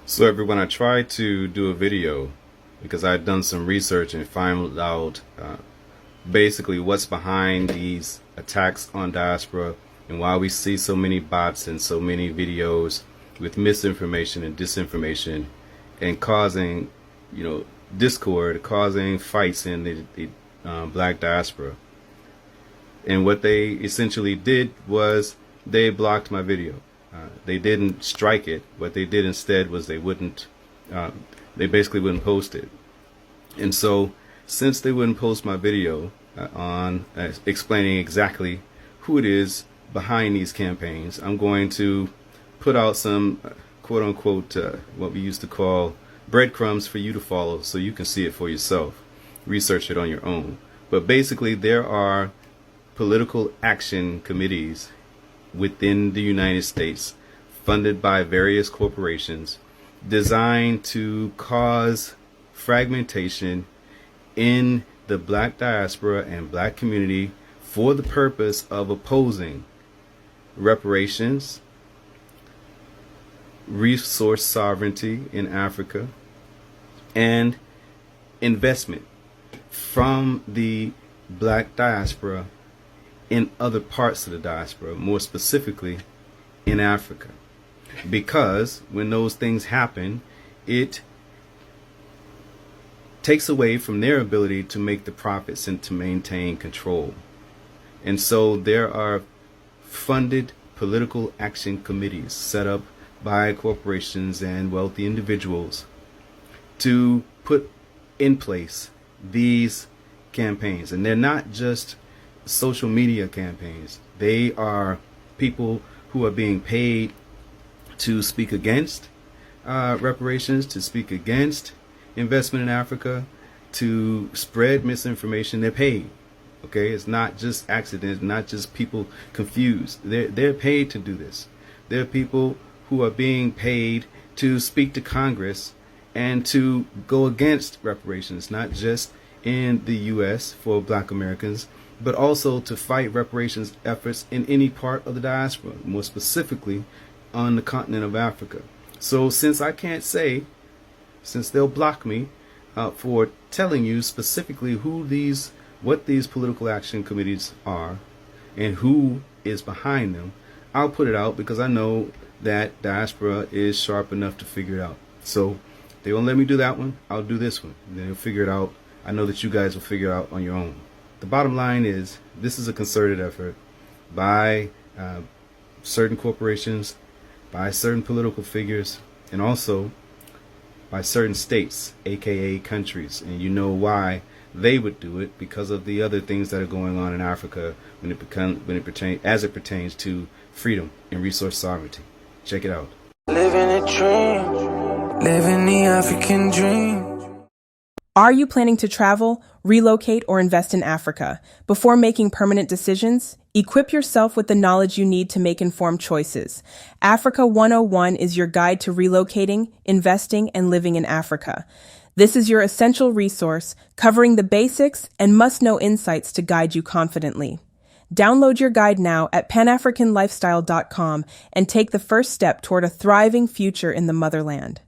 So everyone, I tried to do a video because I'd done some research and found out basically what's behind these attacks on diaspora and why we see so many bots and so many videos with misinformation and disinformation and causing, discord, causing fights in the black diaspora. And what they essentially did was they blocked my video. They didn't strike it. What they did instead was they basically wouldn't post it. And so since they wouldn't post my video on explaining exactly who it is behind these campaigns, I'm going to put out some quote unquote what we used to call breadcrumbs for you to follow so you can see it for yourself, research it on your own. But basically there are political action committees within the United States funded by various corporations designed to cause fragmentation in the black diaspora and black community for the purpose of opposing reparations, resource sovereignty in Africa, and investment from the black diaspora in other parts of the diaspora, more specifically in Africa. Because when those things happen, it takes away from their ability to make the profits and to maintain control. And so there are funded political action committees set up by corporations and wealthy individuals to put in place these campaigns. And they're not just social media campaigns. They are people who are being paid to speak against reparations, to speak against investment in Africa, to spread misinformation. They're paid. Okay, it's not just accidents, not just people confused. They're paid to do this. There are people who are being paid to speak to Congress and to go against reparations, not just in the U.S. for Black Americans, but also to fight reparations efforts in any part of the diaspora, more specifically on the continent of Africa. So since they'll block me for telling you specifically what these political action committees are and who is behind them, I'll put it out because I know that diaspora is sharp enough to figure it out. So they won't let me do that one. I'll do this one. Then they'll figure it out. I know that you guys will figure it out on your own. The bottom line is this is a concerted effort by certain corporations, by certain political figures, and also by certain states, aka countries. And you know why they would do it, because of the other things that are going on in Africa as it pertains to freedom and resource sovereignty. Check it out. Living a dream, living the African dream. Are you planning to travel, relocate, or invest in Africa? Before making permanent decisions, equip yourself with the knowledge you need to make informed choices. Africa 101 is your guide to relocating, investing, and living in Africa. This is your essential resource, covering the basics and must-know insights to guide you confidently. Download your guide now at panafricanlifestyle.com and take the first step toward a thriving future in the motherland.